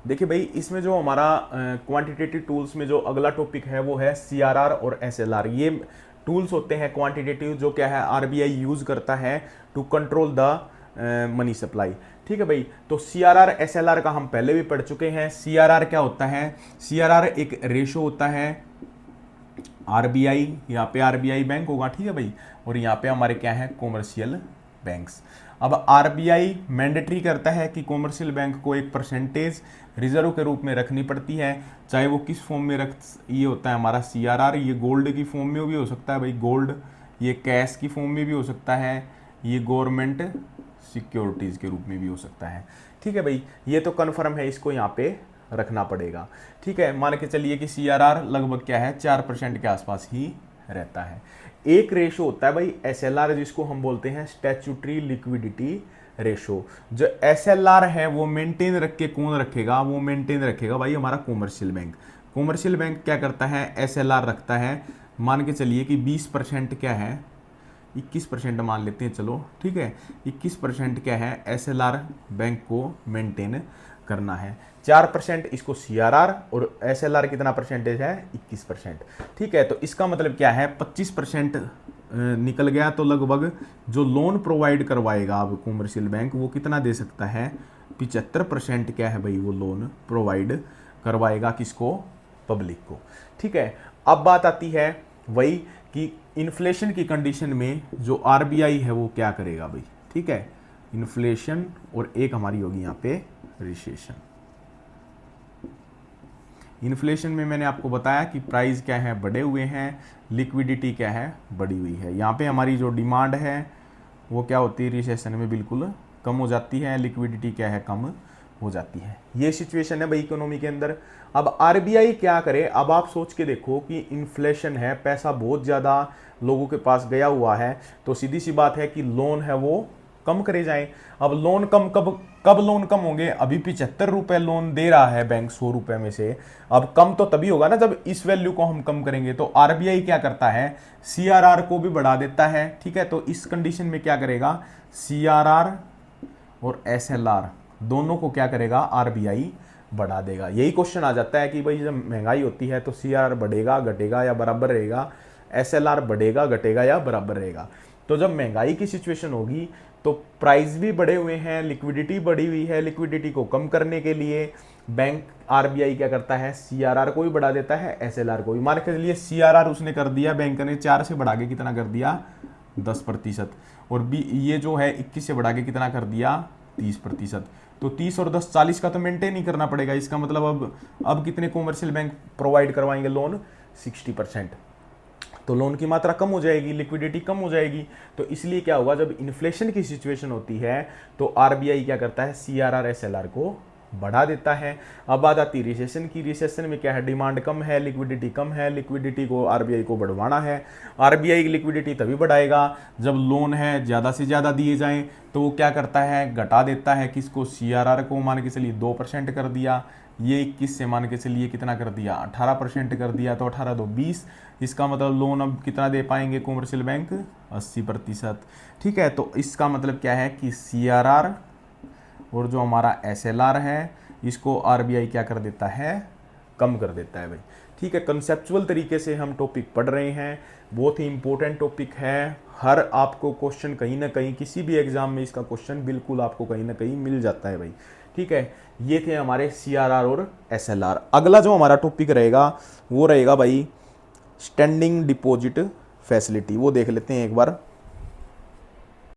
देखिए भाई, इसमें जो हमारा क्वांटिटेटिव टूल्स में जो अगला टॉपिक है वो है सीआरआर और एसएलआर। ये टूल्स होते हैं क्वांटिटेटिव, जो क्या है आरबीआई यूज करता है to control the money supply. ठीक है भाई, तो सीआरआर एसएलआर का हम पहले भी पढ़ चुके हैं। सीआरआर क्या होता है? सीआरआर एक रेशो होता है। आरबीआई, यहाँ पे आरबीआई बैंक होगा, ठीक है भाई, और यहाँ पे हमारे क्या है कॉमर्शियल बैंक्स। अब आरबीआई मैंडेटरी करता है कि कॉमर्शियल बैंक को एक परसेंटेज रिजर्व के रूप में रखनी पड़ती है, चाहे वो किस फॉर्म में रख, ये होता है हमारा सीआरआर। ये गोल्ड की फॉर्म में भी हो सकता है भाई, गोल्ड, ये कैश की फॉर्म में भी हो सकता है, ये गवर्नमेंट सिक्योरिटीज के रूप में भी हो सकता है। ठीक है भाई, ये तो कन्फर्म है, इसको यहाँ पे रखना पड़ेगा। ठीक है, मान के चलिए कि सीआरआर लगभग क्या है 4% के आसपास ही रहता है। एक रेशो होता है भाई एसएलआर, जिसको हम बोलते हैं स्टैट्यूटरी लिक्विडिटी रेशो। जो एसएलआर है वो मेंटेन रख के कौन रखेगा? वो मेंटेन रखेगा भाई हमारा कॉमर्शियल बैंक। कॉमर्शियल बैंक क्या करता है? एसएलआर रखता है। मान के चलिए कि 20% क्या है, 21% मान लेते हैं, चलो ठीक है, 21% क्या है एसएलआर बैंक को मेंटेन करना है। 4% इसको सीआरआर, और एसएलआर कितना परसेंटेज है? 21%। ठीक है, तो इसका मतलब क्या है 25% निकल गया, तो लगभग जो लोन प्रोवाइड करवाएगा अब कॉमर्शियल बैंक वो कितना दे सकता है? 75% क्या है भाई वो लोन प्रोवाइड करवाएगा, किसको? पब्लिक को। ठीक है, अब बात आती है वही कि इन्फ्लेशन की कंडीशन में जो आरबीआई है वो क्या करेगा भाई। ठीक है, इन्फ्लेशन और एक हमारी होगी यहाँ पे रिसेशन। इन्फ्लेशन में मैंने आपको बताया कि प्राइस क्या है बढ़े हुए हैं, लिक्विडिटी क्या है बढ़ी हुई है। यहाँ पे हमारी जो डिमांड है वो क्या होती है रिसेशन में बिल्कुल कम हो जाती है, लिक्विडिटी क्या है कम हो जाती है। ये सिचुएशन है भाई इकोनॉमी के अंदर। अब आरबीआई क्या करे? अब आप सोच के देखो कि इन्फ्लेशन है, पैसा बहुत ज़्यादा लोगों के पास गया हुआ है, तो सीधी सी बात है कि लोन है वो कम करे जाए। अब लोन कम कब कब लोन कम होंगे? अभी 75 रुपए लोन दे रहा है बैंक 100 रुपए में से, अब कम तो तभी होगा ना जब इस वैल्यू को हम कम करेंगे। तो आरबीआई क्या करता है? सीआरआर को भी बढ़ा देता है। ठीक है, तो इस कंडीशन में क्या करेगा? सीआरआर और एसएलआर दोनों को क्या करेगा? आरबीआई बढ़ा देगा। यही क्वेश्चन आ जाता है कि भाई जब महंगाई होती है तो सीआरआर बढ़ेगा, घटेगा या बराबर रहेगा? एसएलआर बढ़ेगा, घटेगा या बराबर रहेगा? तो जब महंगाई की सिचुएशन होगी तो प्राइस भी बढ़े हुए हैं, लिक्विडिटी बढ़ी हुई है, लिक्विडिटी को कम करने के लिए बैंक आरबीआई क्या करता है? सीआरआर को भी बढ़ा देता है, एसएलआर को भी। मान के चलिए सीआरआर उसने कर दिया, बैंक ने 4 से बढ़ा के कितना कर दिया? 10%। और बी ये जो है 21 से बढ़ा के कितना कर दिया? 30%। तो 30 और 10 40 का तो मेंटेन ही करना पड़ेगा। इसका मतलब अब कितने कॉमर्शियल बैंक प्रोवाइड करवाएंगे लोन? 60%। तो लोन की मात्रा कम हो जाएगी, लिक्विडिटी कम हो जाएगी। तो इसलिए क्या होगा, जब इन्फ्लेशन की सिचुएशन होती है तो आरबीआई क्या करता है? सीआरआर एसएलआर को बढ़ा देता है। अब बात आती है रिसेशन की। रिसेशन में क्या है? डिमांड कम है, लिक्विडिटी कम है, लिक्विडिटी को आरबीआई को बढ़वाना है। आरबीआई की लिक्विडिटी तभी बढ़ाएगा जब लोन है ज़्यादा से ज़्यादा दिए जाएं। तो वो क्या करता है? घटा देता है, किसको? सीआरआर को। मान के चलिए 2% कर दिया, ये 21 से मान के चलिए कितना कर दिया? 18% कर दिया, तो 18 2 20। इसका मतलब लोन अब कितना दे पाएंगे कॉमर्शियल बैंक? 80%। ठीक है, तो इसका मतलब क्या है कि सीआरआर और जो हमारा एसएलआर है इसको आरबीआई क्या कर देता है? कम कर देता है भाई। ठीक है, कंसेप्चुअल तरीके से हम टॉपिक पढ़ रहे हैं, बहुत ही इंपॉर्टेंट टॉपिक है। हर आपको क्वेश्चन कहीं ना कहीं किसी भी एग्जाम में इसका क्वेश्चन बिल्कुल आपको कहीं ना कहीं मिल जाता है भाई। ठीक है, ये थे हमारे सीआरआर और एसएलआर। अगला जो हमारा टॉपिक रहेगा वो रहेगा भाई स्टैंडिंग डिपॉजिट फैसिलिटी। वो देख लेते हैं एक बार।